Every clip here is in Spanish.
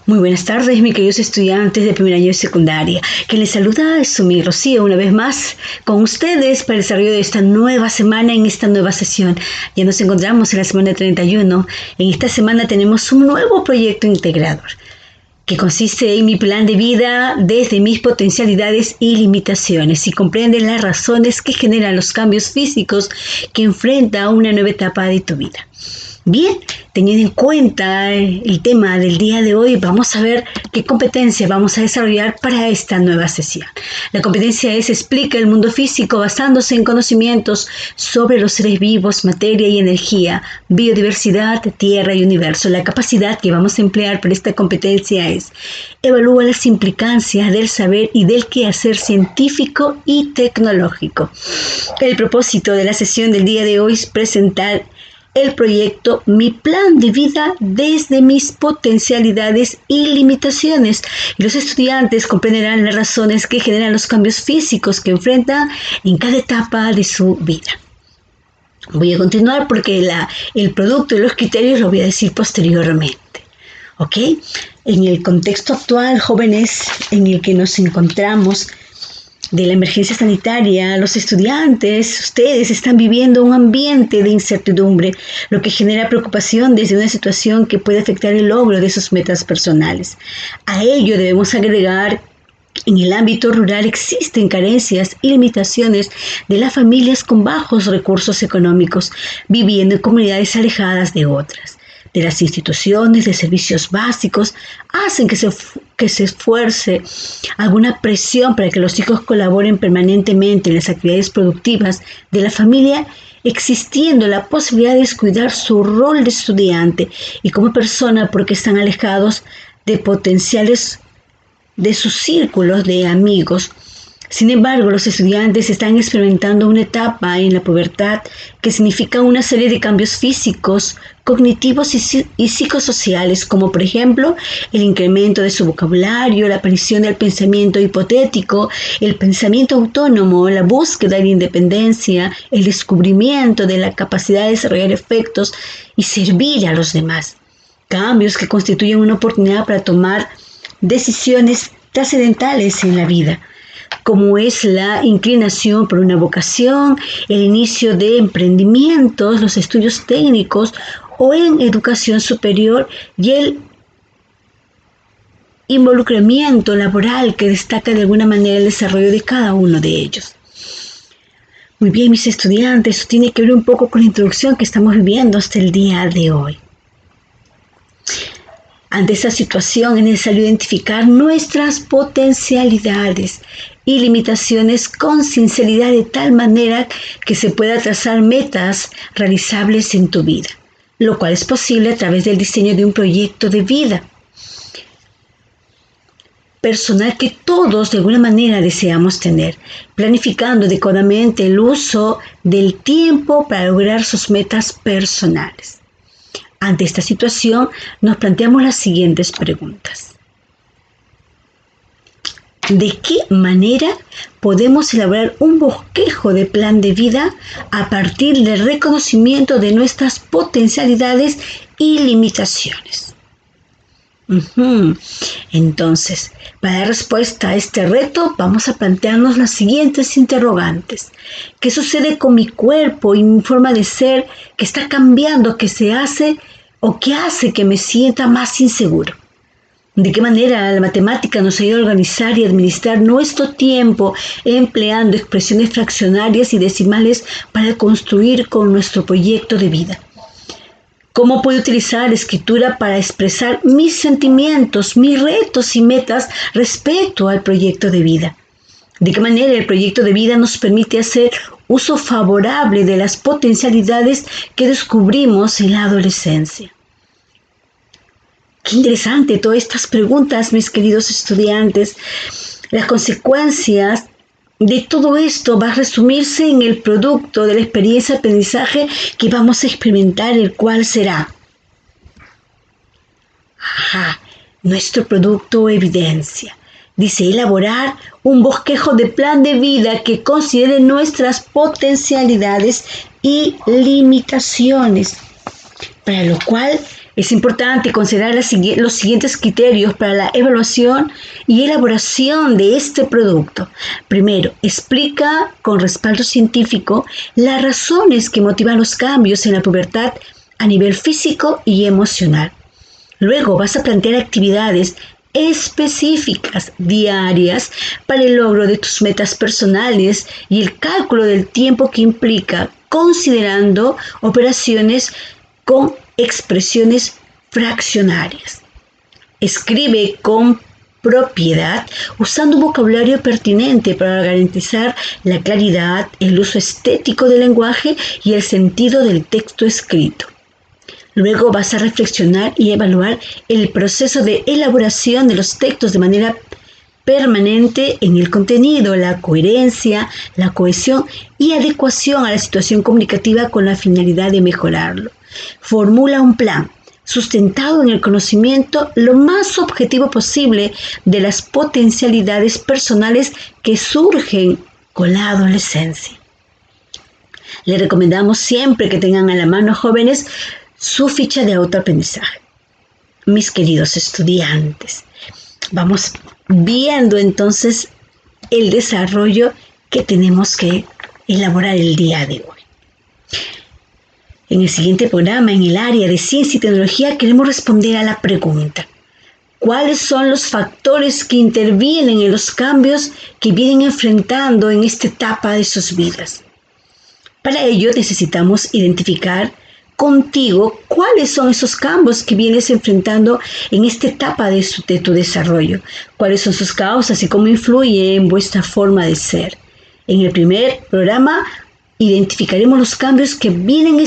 Muy buenas tardes, mis queridos estudiantes de primer año de secundaria. Quien les saluda es Sumi Rocío, una vez más con ustedes para el desarrollo de esta nueva semana en esta nueva sesión. Ya nos encontramos en la semana 31. En esta semana tenemos un nuevo proyecto integrador que consiste en mi plan de vida desde mis potencialidades y limitaciones y comprende las razones que generan los cambios físicos que enfrenta una nueva etapa de tu vida. Bien, teniendo en cuenta el tema del día de hoy, vamos a ver qué competencia vamos a desarrollar para esta nueva sesión. La competencia explica el mundo físico basándose en conocimientos sobre los seres vivos, materia y energía, biodiversidad, tierra y universo. La capacidad que vamos a emplear para esta competencia es evalúa las implicancias del saber y del quehacer científico y tecnológico. El propósito de la sesión del día de hoy es presentar el proyecto Mi plan de vida desde mis potencialidades y limitaciones. Y los estudiantes comprenderán las razones que generan los cambios físicos que enfrentan en cada etapa de su vida. Voy a continuar porque el producto y los criterios lo voy a decir posteriormente. ¿Ok? En el contexto actual, jóvenes, en el que nos encontramos, de la emergencia sanitaria, los estudiantes, ustedes están viviendo un ambiente de incertidumbre, lo que genera preocupación desde una situación que puede afectar el logro de sus metas personales. A ello debemos agregar, en el ámbito rural existen carencias y limitaciones de las familias con bajos recursos económicos, viviendo en comunidades alejadas de otras. De las instituciones de servicios básicos hacen que se esfuerce alguna presión para que los hijos colaboren permanentemente en las actividades productivas de la familia, existiendo la posibilidad de descuidar su rol de estudiante y como persona porque están alejados de potenciales de sus círculos de amigos. Sin embargo, los estudiantes están experimentando una etapa en la pubertad que significa una serie de cambios físicos, cognitivos y psicosociales, como por ejemplo el incremento de su vocabulario, la aparición del pensamiento hipotético, el pensamiento autónomo, la búsqueda de independencia, el descubrimiento de la capacidad de desarrollar efectos y servir a los demás. Cambios que constituyen una oportunidad para tomar decisiones trascendentales en la vida, como es la inclinación por una vocación, el inicio de emprendimientos, los estudios técnicos o en educación superior y el involucramiento laboral que destaca de alguna manera el desarrollo de cada uno de ellos. Muy bien, mis estudiantes, esto tiene que ver un poco con la introducción que estamos viviendo hasta el día de hoy. Ante esta situación es necesario identificar nuestras potencialidades y limitaciones con sinceridad de tal manera que se pueda trazar metas realizables en tu vida, lo cual es posible a través del diseño de un proyecto de vida personal que todos de alguna manera deseamos tener, planificando adecuadamente el uso del tiempo para lograr sus metas personales. Ante esta situación, nos planteamos las siguientes preguntas. ¿De qué manera podemos elaborar un bosquejo de plan de vida a partir del reconocimiento de nuestras potencialidades y limitaciones? Entonces, para dar respuesta a este reto, vamos a plantearnos las siguientes interrogantes. ¿Qué sucede con mi cuerpo y mi forma de ser que está cambiando, que se hace o que hace que me sienta más inseguro? ¿De qué manera la matemática nos ayuda a organizar y administrar nuestro tiempo empleando expresiones fraccionarias y decimales para construir con nuestro proyecto de vida? ¿Cómo puedo utilizar la escritura para expresar mis sentimientos, mis retos y metas respecto al proyecto de vida? ¿De qué manera el proyecto de vida nos permite hacer uso favorable de las potencialidades que descubrimos en la adolescencia? Qué interesante todas estas preguntas, mis queridos estudiantes. Las consecuencias de todo esto va a resumirse en el producto de la experiencia de aprendizaje que vamos a experimentar, el cual será nuestro producto o evidencia. Dice, elaborar un bosquejo de plan de vida que considere nuestras potencialidades y limitaciones, para lo cual Es importante considerar los siguientes criterios para la evaluación y elaboración de este producto. Primero, explica con respaldo científico las razones que motivan los cambios en la pubertad a nivel físico y emocional. Luego vas a plantear actividades específicas diarias para el logro de tus metas personales y el cálculo del tiempo que implica, considerando operaciones con expresiones fraccionarias. Escribe con propiedad usando un vocabulario pertinente para garantizar la claridad, el uso estético del lenguaje y el sentido del texto escrito. Luego vas a reflexionar y evaluar el proceso de elaboración de los textos de manera permanente en el contenido, la coherencia, la cohesión y adecuación a la situación comunicativa con la finalidad de mejorarlo. Formula un plan sustentado en el conocimiento lo más objetivo posible de las potencialidades personales que surgen con la adolescencia. Le recomendamos siempre que tengan a la mano, jóvenes, su ficha de autoaprendizaje. Mis queridos estudiantes, vamos viendo entonces el desarrollo que tenemos que elaborar el día de hoy. En el siguiente programa, en el área de ciencia y tecnología, queremos responder a la pregunta: ¿cuáles son los factores que intervienen en los cambios que vienen enfrentando en esta etapa de sus vidas? Para ello necesitamos identificar contigo cuáles son esos cambios que vienes enfrentando en esta etapa de tu desarrollo, cuáles son sus causas y cómo influye en vuestra forma de ser. En el primer programa identificaremos los cambios que vienen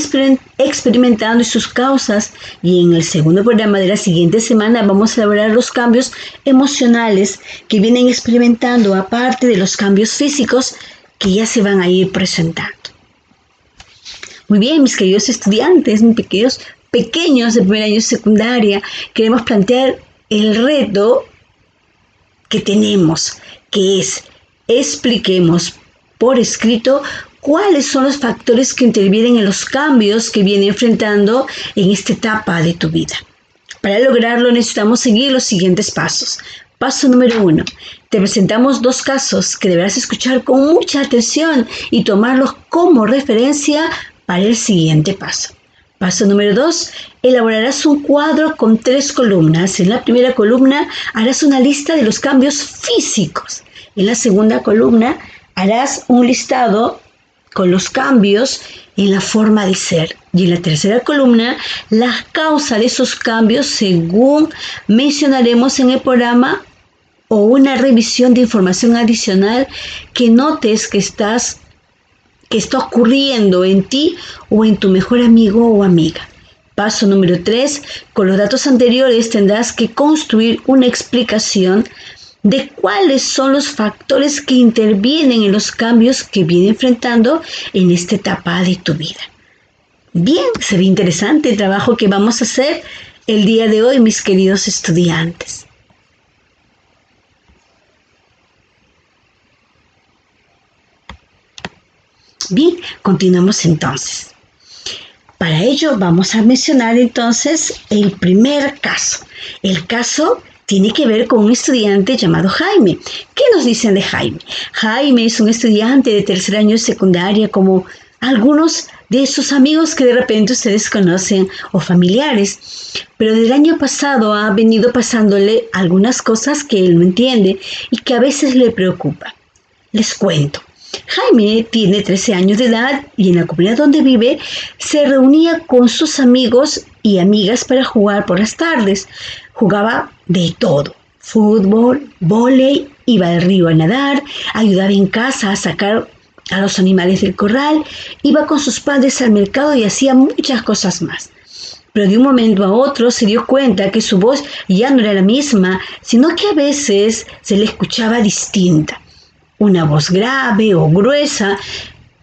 experimentando y sus causas, y en el segundo programa de la siguiente semana vamos a elaborar los cambios emocionales que vienen experimentando, aparte de los cambios físicos que ya se van a ir presentando. Muy bien, mis queridos estudiantes, mis pequeños de primer año de secundaria, queremos plantear el reto que tenemos, que es: expliquemos por escrito cuáles son los factores que intervienen en los cambios que viene enfrentando en esta etapa de tu vida. Para lograrlo necesitamos seguir los siguientes pasos. Paso número 1. Te presentamos 2 casos que deberás escuchar con mucha atención y tomarlos como referencia para el siguiente paso. Paso número 2. Elaborarás un cuadro con 3 columnas. En la primera columna harás una lista de los cambios físicos. En la segunda columna harás un listado con los cambios en la forma de ser. Y en la tercera columna, las causas de esos cambios según mencionaremos en el programa, o una revisión de información adicional que notes que está ocurriendo en ti o en tu mejor amigo o amiga. Paso número 3. Con los datos anteriores tendrás que construir una explicación de cuáles son los factores que intervienen en los cambios que viene enfrentando en esta etapa de tu vida. Bien, se ve interesante el trabajo que vamos a hacer el día de hoy, mis queridos estudiantes. Bien, continuamos entonces. Para ello vamos a mencionar entonces el primer caso. El caso tiene que ver con un estudiante llamado Jaime. ¿Qué nos dicen de Jaime? Jaime es un estudiante de tercer año de secundaria, como algunos de sus amigos que de repente ustedes conocen o familiares. Pero del año pasado ha venido pasándole algunas cosas que él no entiende y que a veces le preocupa. Les cuento. Jaime tiene 13 años de edad y en la comunidad donde vive se reunía con sus amigos y amigas para jugar por las tardes. Jugaba de todo: fútbol, vóley, iba al río a nadar, ayudaba en casa a sacar a los animales del corral, iba con sus padres al mercado y hacía muchas cosas más. Pero de un momento a otro se dio cuenta que su voz ya no era la misma, sino que a veces se le escuchaba distinta. Una voz grave o gruesa.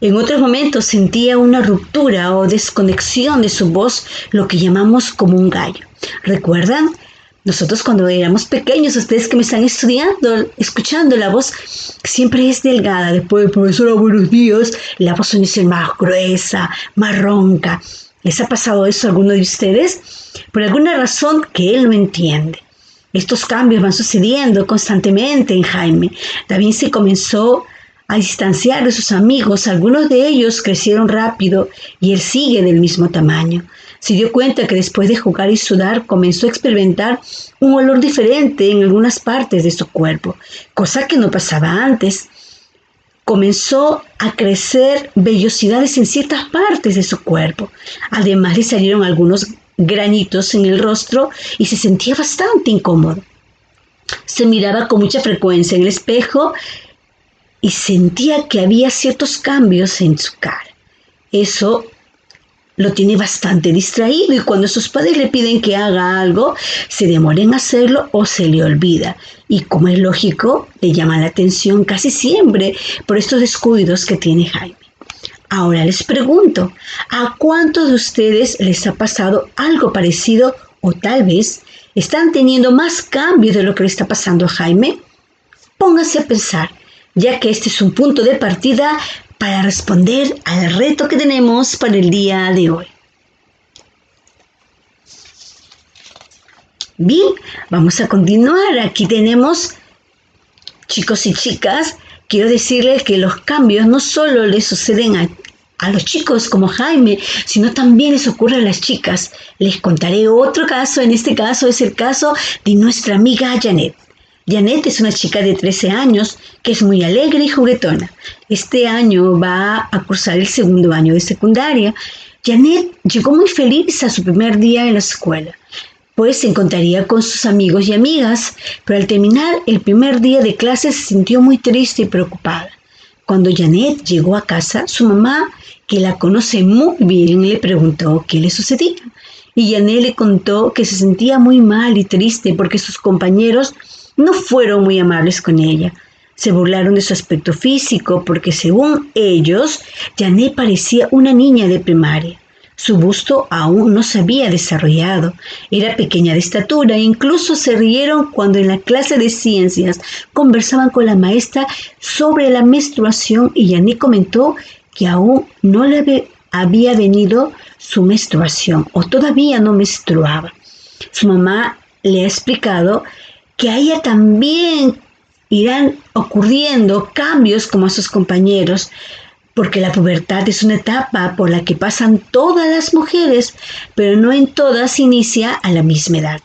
En otros momentos sentía una ruptura o desconexión de su voz, lo que llamamos como un gallo. ¿Recuerdan? Nosotros cuando éramos pequeños, ustedes que me están escuchando, la voz siempre es delgada. Después de profesora, buenos días, la voz suele ser más gruesa, más ronca. ¿Les ha pasado eso a alguno de ustedes? Por alguna razón que él no entiende. Estos cambios van sucediendo constantemente en Jaime. David se comenzó a distanciar de sus amigos. Algunos de ellos crecieron rápido y él sigue del mismo tamaño. Se dio cuenta que después de jugar y sudar comenzó a experimentar un olor diferente en algunas partes de su cuerpo, cosa que no pasaba antes. Comenzó a crecer vellosidades en ciertas partes de su cuerpo. Además le salieron algunos granitos en el rostro y se sentía bastante incómodo. Se miraba con mucha frecuencia en el espejo y sentía que había ciertos cambios en su cara. Eso lo tiene bastante distraído y cuando sus padres le piden que haga algo, se demora en hacerlo o se le olvida. Y como es lógico, le llama la atención casi siempre por estos descuidos que tiene Jaime. Ahora les pregunto, ¿a cuántos de ustedes les ha pasado algo parecido o tal vez están teniendo más cambios de lo que le está pasando a Jaime? Pónganse a pensar, ya que este es un punto de partida para responder al reto que tenemos para el día de hoy. Bien, vamos a continuar. Aquí tenemos, chicos y chicas, quiero decirles que los cambios no solo les suceden a los chicos como Jaime, sino también les ocurre a las chicas. Les contaré otro caso. En este caso es el caso de nuestra amiga Janet. Janet es una chica de 13 años que es muy alegre y juguetona. Este año va a cursar el segundo año de secundaria. Janet llegó muy feliz a su primer día en la escuela, pues se encontraría con sus amigos y amigas, pero al terminar el primer día de clase se sintió muy triste y preocupada. Cuando Janet llegó a casa, su mamá, que la conoce muy bien, le preguntó qué le sucedía. Y Janet le contó que se sentía muy mal y triste porque sus compañeros no fueron muy amables con ella. Se burlaron de su aspecto físico porque, según ellos, Janet parecía una niña de primaria. Su busto aún no se había desarrollado. Era pequeña de estatura e incluso se rieron cuando en la clase de ciencias conversaban con la maestra sobre la menstruación y Janet comentó que aún no le había venido su menstruación o todavía no menstruaba. Su mamá le ha explicado que a ella también irán ocurriendo cambios como a sus compañeros, porque la pubertad es una etapa por la que pasan todas las mujeres, pero no en todas inicia a la misma edad.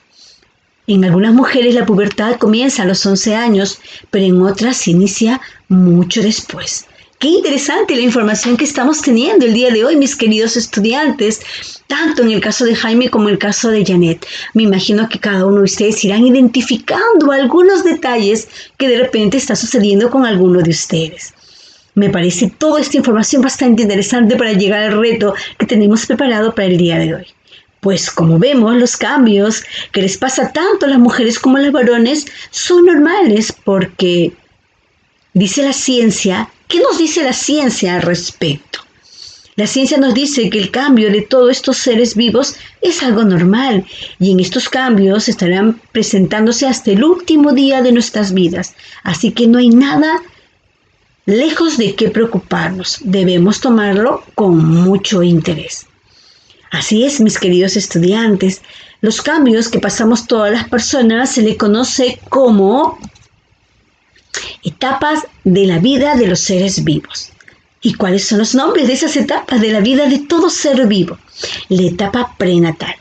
En algunas mujeres la pubertad comienza a los 11 años, pero en otras inicia mucho después. Qué interesante la información que estamos teniendo el día de hoy, mis queridos estudiantes, tanto en el caso de Jaime como en el caso de Janet. Me imagino que cada uno de ustedes irán identificando algunos detalles que de repente está sucediendo con alguno de ustedes. Me parece toda esta información bastante interesante para llegar al reto que tenemos preparado para el día de hoy. Pues como vemos, los cambios que les pasa tanto a las mujeres como a los varones son normales porque dice la ciencia. ¿Qué nos dice la ciencia al respecto? La ciencia nos dice que el cambio de todos estos seres vivos es algo normal y en estos cambios estarán presentándose hasta el último día de nuestras vidas. Así que no hay nada lejos de qué preocuparnos. Debemos tomarlo con mucho interés. Así es, mis queridos estudiantes. Los cambios que pasamos todas las personas se le conoce como etapas de la vida de los seres vivos. ¿Y cuáles son los nombres de esas etapas de la vida de todo ser vivo? La etapa prenatal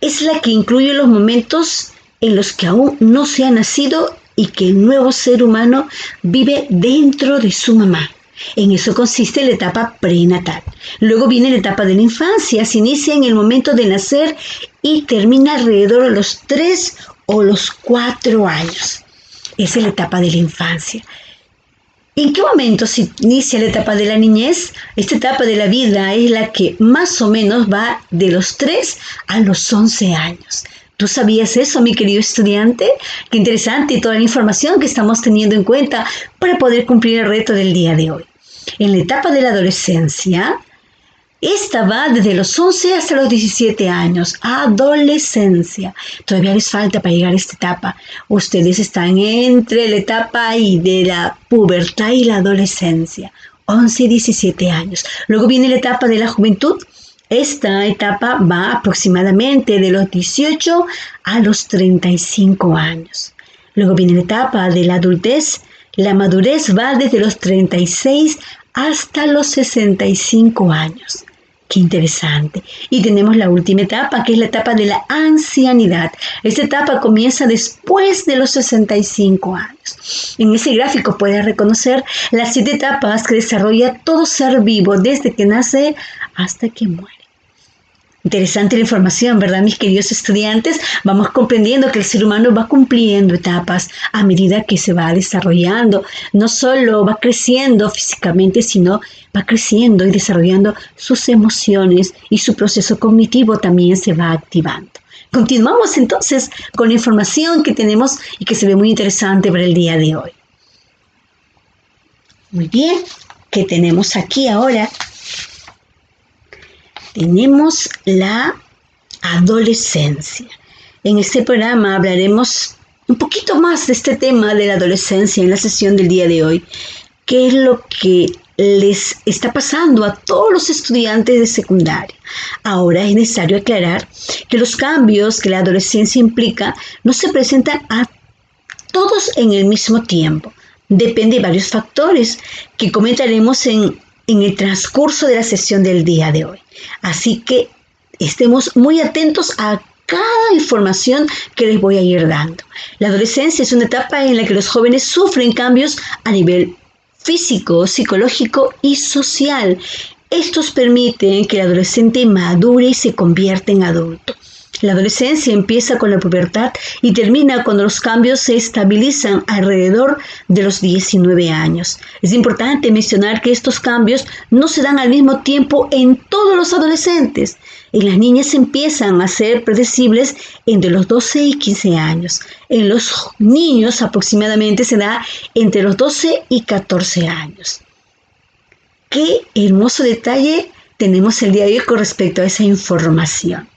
es la que incluye los momentos en los que aún no se ha nacido y que el nuevo ser humano vive dentro de su mamá. En eso consiste la etapa prenatal. Luego viene la etapa de la infancia. Se inicia en el momento de nacer y termina alrededor de los 3 o los 4 años. Esa es la etapa de la infancia. ¿En qué momento se inicia la etapa de la niñez? Esta etapa de la vida es la que más o menos va de los 3 a los 11 años. ¿Tú sabías eso, mi querido estudiante? Qué interesante toda la información que estamos teniendo en cuenta para poder cumplir el reto del día de hoy. En la etapa de la adolescencia, esta va desde los 11 hasta los 17 años. Adolescencia. Todavía les falta para llegar a esta etapa. Ustedes están entre la etapa de la pubertad y la adolescencia. 11 y 17 años. Luego viene la etapa de la juventud. Esta etapa va aproximadamente de los 18 a los 35 años. Luego viene la etapa de la adultez. La madurez va desde los 36 hasta los 65 años. ¡Qué interesante! Y tenemos la última etapa, que es la etapa de la ancianidad. Esta etapa comienza después de los 65 años. En ese gráfico puedes reconocer las 7 etapas que desarrolla todo ser vivo desde que nace hasta que muere. Interesante la información, ¿verdad, mis queridos estudiantes? Vamos comprendiendo que el ser humano va cumpliendo etapas a medida que se va desarrollando. No solo va creciendo físicamente, sino va creciendo y desarrollando sus emociones y su proceso cognitivo también se va activando. Continuamos entonces con la información que tenemos y que se ve muy interesante para el día de hoy. Muy bien, ¿qué tenemos aquí ahora? Tenemos la adolescencia. En este programa hablaremos un poquito más de este tema de la adolescencia en la sesión del día de hoy. ¿Qué es lo que les está pasando a todos los estudiantes de secundaria? Ahora es necesario aclarar que los cambios que la adolescencia implica no se presentan a todos en el mismo tiempo. Depende de varios factores que comentaremos en el transcurso de la sesión del día de hoy. Así que estemos muy atentos a cada información que les voy a ir dando. La adolescencia es una etapa en la que los jóvenes sufren cambios a nivel físico, psicológico y social. Estos permiten que el adolescente madure y se convierta en adulto. La adolescencia empieza con la pubertad y termina cuando los cambios se estabilizan alrededor de los 19 años. Es importante mencionar que estos cambios no se dan al mismo tiempo en todos los adolescentes. En las niñas empiezan a ser predecibles entre los 12 y 15 años. En los niños aproximadamente se da entre los 12 y 14 años. Qué hermoso detalle tenemos el día de hoy con respecto a esa información.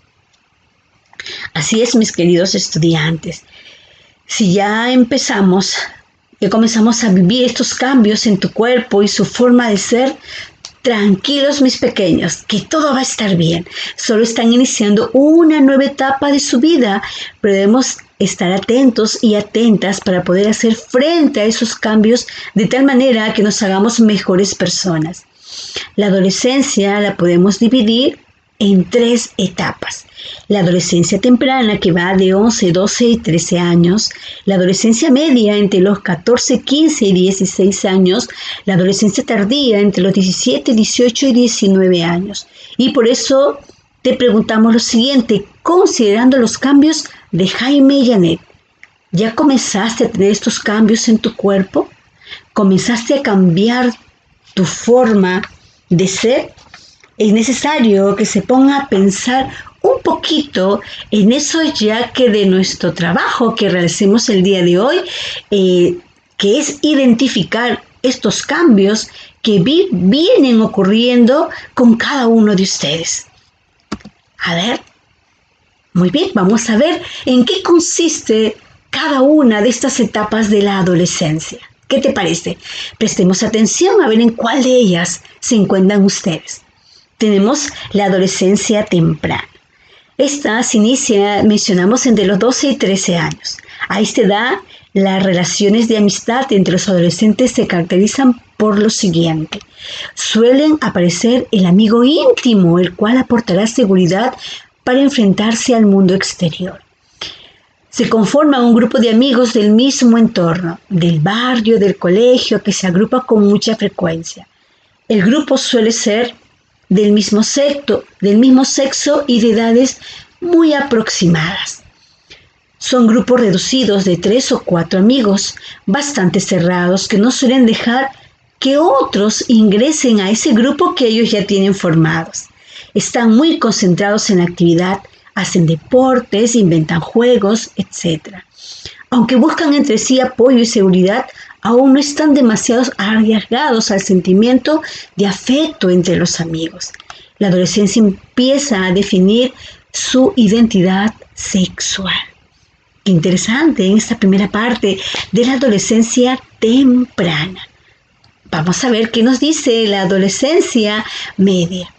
Así es, mis queridos estudiantes. Si ya comenzamos a vivir estos cambios en tu cuerpo y su forma de ser, tranquilos, mis pequeños, que todo va a estar bien. Solo están iniciando una nueva etapa de su vida, pero debemos estar atentos y atentas para poder hacer frente a esos cambios de tal manera que nos hagamos mejores personas. La adolescencia la podemos dividir en 3 etapas. La adolescencia temprana, que va de 11, 12 y 13 años. La adolescencia media entre los 14, 15 y 16 años. La adolescencia tardía entre los 17, 18 y 19 años. Y por eso te preguntamos lo siguiente, considerando los cambios de Jaime y Janet. ¿Ya comenzaste a tener estos cambios en tu cuerpo? ¿Comenzaste a cambiar tu forma de ser? Es necesario que se ponga a pensar un poquito en eso, ya que de nuestro trabajo que realicemos el día de hoy, que es identificar estos cambios que vienen ocurriendo con cada uno de ustedes. A ver, muy bien, vamos a ver en qué consiste cada una de estas etapas de la adolescencia. ¿Qué te parece? Prestemos atención a ver en cuál de ellas se encuentran ustedes. Tenemos la adolescencia temprana. Esta se inicia, mencionamos, entre los 12 y 13 años. A esta edad, las relaciones de amistad entre los adolescentes se caracterizan por lo siguiente. Suelen aparecer el amigo íntimo, el cual aportará seguridad para enfrentarse al mundo exterior. Se conforma un grupo de amigos del mismo entorno, del barrio, del colegio, que se agrupa con mucha frecuencia. El grupo suele ser del mismo sexo y de edades muy aproximadas. Son grupos reducidos de 3 o 4 amigos, bastante cerrados, que no suelen dejar que otros ingresen a ese grupo que ellos ya tienen formados. Están muy concentrados en la actividad, hacen deportes, inventan juegos, etc. Aunque buscan entre sí apoyo y seguridad, aún no están demasiado arriesgados al sentimiento de afecto entre los amigos. La adolescencia empieza a definir su identidad sexual. Qué interesante en esta primera parte de la adolescencia temprana. Vamos a ver qué nos dice la adolescencia media.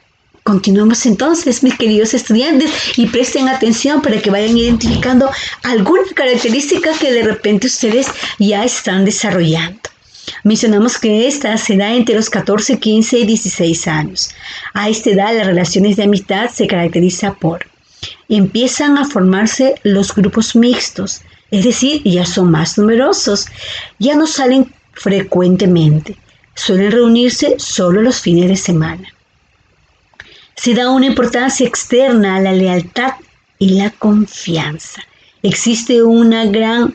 Continuamos entonces, mis queridos estudiantes, y presten atención para que vayan identificando algunas características que de repente ustedes ya están desarrollando. Mencionamos que esta se da entre los 14, 15 y 16 años. A esta edad, las relaciones de amistad se caracterizan por: empiezan a formarse los grupos mixtos, es decir, ya son más numerosos, ya no salen frecuentemente, suelen reunirse solo los fines de semana. Se da una importancia externa a la lealtad y la confianza. Existe una gran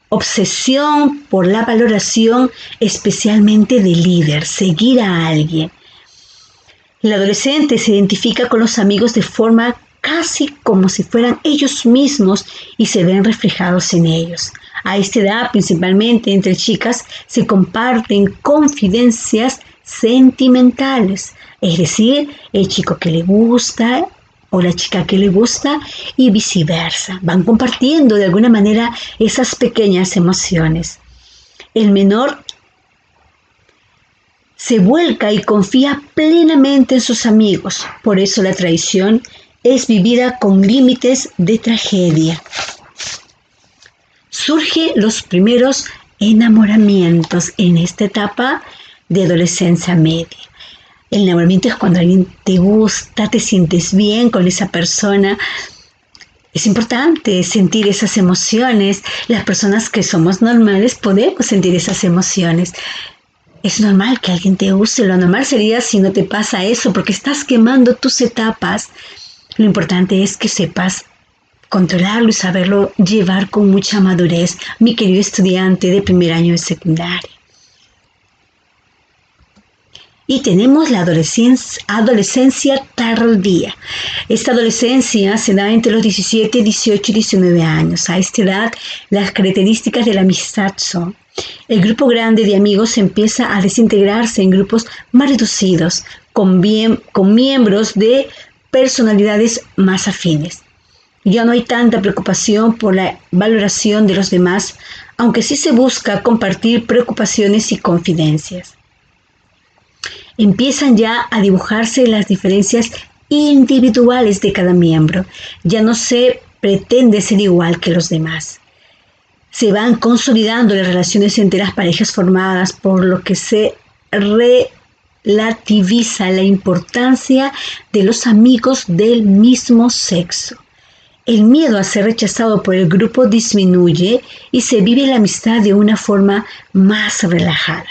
obsesión por la valoración, especialmente del líder, seguir a alguien. El adolescente se identifica con los amigos de forma casi como si fueran ellos mismos y se ven reflejados en ellos. A esta edad, principalmente entre chicas, se comparten confidencias sentimentales, es decir, el chico que le gusta o la chica que le gusta y viceversa. Van compartiendo de alguna manera esas pequeñas emociones. El menor se vuelca y confía plenamente en sus amigos. Por eso la traición es vivida con límites de tragedia. Surgen los primeros enamoramientos en esta etapa de adolescencia media. El enamoramiento es cuando alguien te gusta, te sientes bien con esa persona. Es importante sentir esas emociones. Las personas que somos normales podemos sentir esas emociones. Es normal que alguien te guste. Lo normal sería si no te pasa eso, porque estás quemando tus etapas. Lo importante es que sepas controlarlo y saberlo llevar con mucha madurez, mi querido estudiante de primer año de secundaria. Y tenemos la adolescencia tardía. Esta adolescencia se da entre los 17, 18 y 19 años. A esta edad, las características de la amistad son: el grupo grande de amigos empieza a desintegrarse en grupos más reducidos, con miembros de personalidades más afines. Ya no hay tanta preocupación por la valoración de los demás, aunque sí se busca compartir preocupaciones y confidencias. Empiezan ya a dibujarse las diferencias individuales de cada miembro. Ya no se pretende ser igual que los demás. Se van consolidando las relaciones entre las parejas formadas, por lo que se relativiza la importancia de los amigos del mismo sexo. El miedo a ser rechazado por el grupo disminuye y se vive la amistad de una forma más relajada.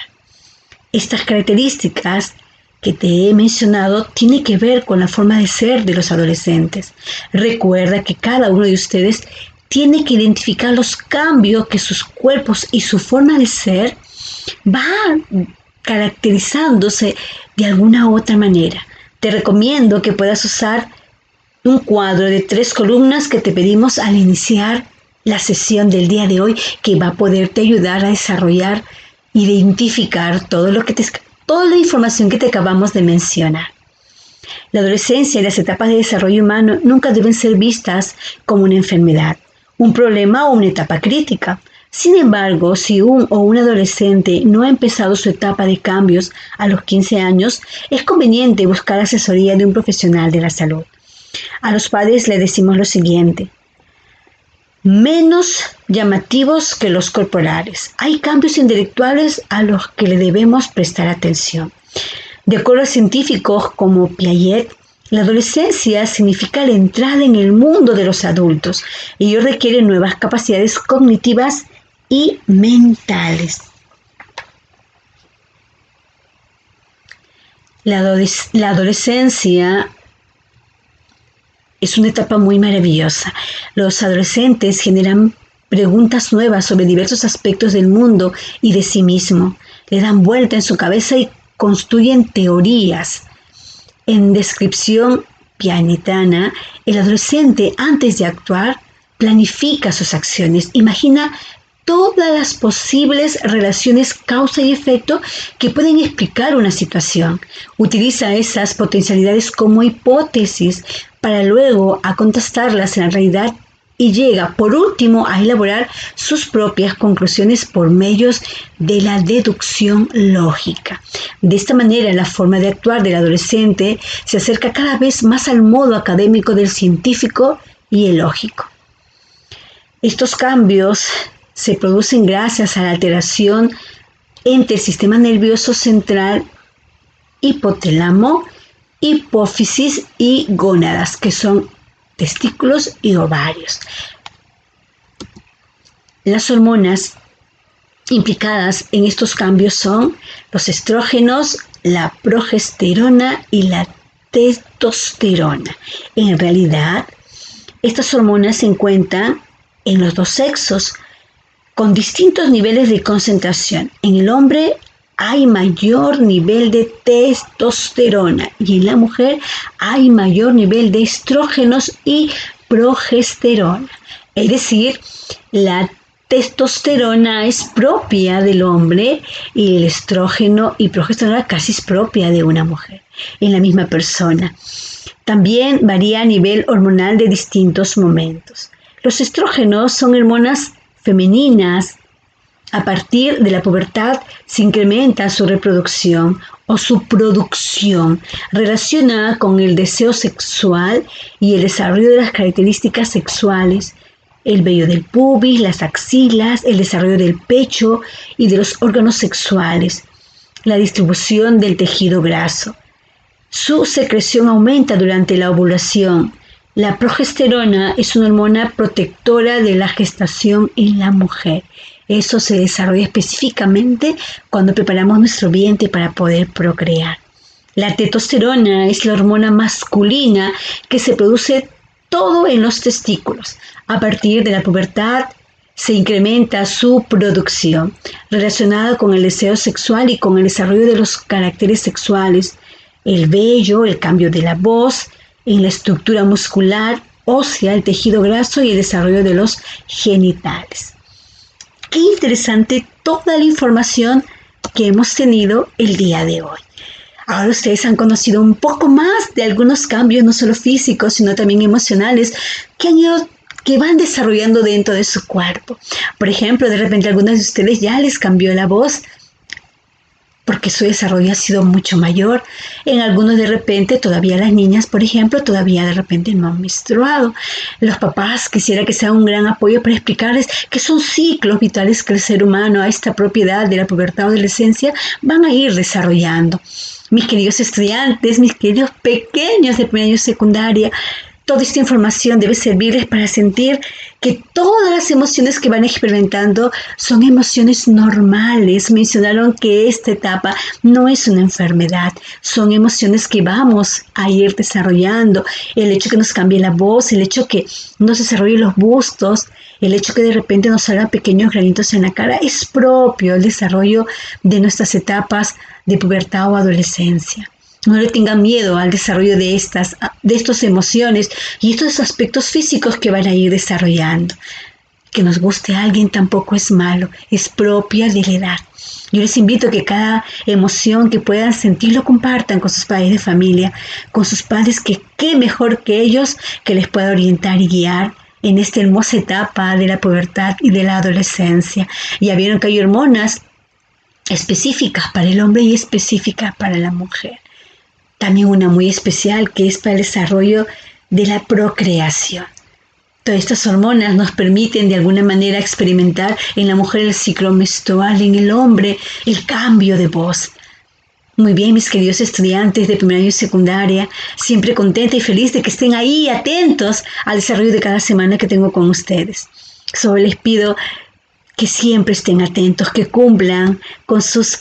Estas características que te he mencionado tienen que ver con la forma de ser de los adolescentes. Recuerda que cada uno de ustedes tiene que identificar los cambios que sus cuerpos y su forma de ser va caracterizándose de alguna u otra manera. Te recomiendo que puedas usar un cuadro de 3 columnas que te pedimos al iniciar la sesión del día de hoy, que va a poderte ayudar a desarrollar, identificar toda la información que te acabamos de mencionar. La adolescencia y las etapas de desarrollo humano nunca deben ser vistas como una enfermedad, un problema o una etapa crítica. Sin embargo, si un o una adolescente no ha empezado su etapa de cambios a los 15 años, es conveniente buscar asesoría de un profesional de la salud. A los padres les decimos lo siguiente: menos llamativos que los corporales. Hay cambios intelectuales a los que le debemos prestar atención. De acuerdo a científicos como Piaget, la adolescencia significa la entrada en el mundo de los adultos. Ello requiere nuevas capacidades cognitivas y mentales. La adolescencia es una etapa muy maravillosa. Los adolescentes generan preguntas nuevas sobre diversos aspectos del mundo y de sí mismo. Le dan vuelta en su cabeza y construyen teorías. En descripción piagetana, el adolescente, antes de actuar, planifica sus acciones. Imagina todas las posibles relaciones causa y efecto que pueden explicar una situación. Utiliza esas potencialidades como hipótesis para luego a contrastarlas en la realidad y llega por último a elaborar sus propias conclusiones por medios de la deducción lógica. De esta manera, la forma de actuar del adolescente se acerca cada vez más al modo académico del científico y el lógico. Estos cambios se producen gracias a la alteración entre el sistema nervioso central, hipotálamo, hipófisis y gónadas, que son testículos y ovarios. Las hormonas implicadas en estos cambios son los estrógenos, la progesterona y la testosterona. En realidad, estas hormonas se encuentran en los dos sexos con distintos niveles de concentración. En el hombre hay mayor nivel de testosterona y en la mujer hay mayor nivel de estrógenos y progesterona. Es decir, la testosterona es propia del hombre y el estrógeno y progesterona casi es propia de una mujer en la misma persona. También varía a nivel hormonal de distintos momentos. Los estrógenos son hormonas femeninas. A partir de la pubertad se incrementa su reproducción o su producción relacionada con el deseo sexual y el desarrollo de las características sexuales, el vello del pubis, las axilas, el desarrollo del pecho y de los órganos sexuales, la distribución del tejido graso. Su secreción aumenta durante la ovulación. La progesterona es una hormona protectora de la gestación en la mujer. Eso se desarrolla específicamente cuando preparamos nuestro vientre para poder procrear. La testosterona es la hormona masculina que se produce todo en los testículos. A partir de la pubertad se incrementa su producción relacionada con el deseo sexual y con el desarrollo de los caracteres sexuales, el vello, el cambio de la voz, en la estructura muscular, ósea, el tejido graso y el desarrollo de los genitales. Qué interesante toda la información que hemos tenido el día de hoy. Ahora ustedes han conocido un poco más de algunos cambios, no solo físicos, sino también emocionales, que van desarrollando dentro de su cuerpo. Por ejemplo, de repente a algunos de ustedes ya les cambió la voz, porque su desarrollo ha sido mucho mayor. En algunos de repente, todavía las niñas, por ejemplo, todavía de repente no han menstruado. Los papás quisiera que sea un gran apoyo para explicarles que son ciclos vitales que el ser humano a esta propiedad de la pubertad o adolescencia van a ir desarrollando. Mis queridos estudiantes, mis queridos pequeños de primer año secundaria, toda esta información debe servirles para sentir que todas las emociones que van experimentando son emociones normales. Mencionaron que esta etapa no es una enfermedad, son emociones que vamos a ir desarrollando. El hecho que nos cambie la voz, el hecho que nos desarrollen los bustos, el hecho que de repente nos salgan pequeños granitos en la cara es propio del desarrollo de nuestras etapas de pubertad o adolescencia. No le tengan miedo al desarrollo de estas emociones y estos aspectos físicos que van a ir desarrollando. Que nos guste a alguien tampoco es malo, es propia de la edad. Yo les invito a que cada emoción que puedan sentir lo compartan con sus padres de familia, con sus padres, que qué mejor que ellos que les pueda orientar y guiar en esta hermosa etapa de la pubertad y de la adolescencia. Ya vieron que hay hormonas específicas para el hombre y específicas para la mujer. También una muy especial que es para el desarrollo de la procreación. Todas estas hormonas nos permiten de alguna manera experimentar en la mujer el ciclo menstrual, en el hombre el cambio de voz. Muy bien, mis queridos estudiantes de primer año secundaria, siempre contenta y feliz de que estén ahí atentos al desarrollo de cada semana que tengo con ustedes. Solo les pido que siempre estén atentos, que cumplan con sus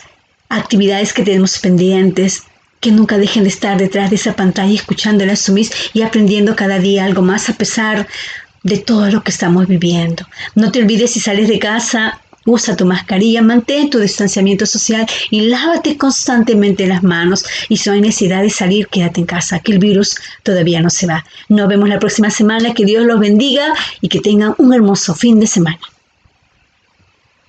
actividades que tenemos pendientes, que nunca dejen de estar detrás de esa pantalla escuchando la Sumis y aprendiendo cada día algo más a pesar de todo lo que estamos viviendo. No te olvides, si sales de casa, usa tu mascarilla, mantén tu distanciamiento social y lávate constantemente las manos. Y si no hay necesidad de salir, quédate en casa, que el virus todavía no se va. Nos vemos la próxima semana, que Dios los bendiga y que tengan un hermoso fin de semana.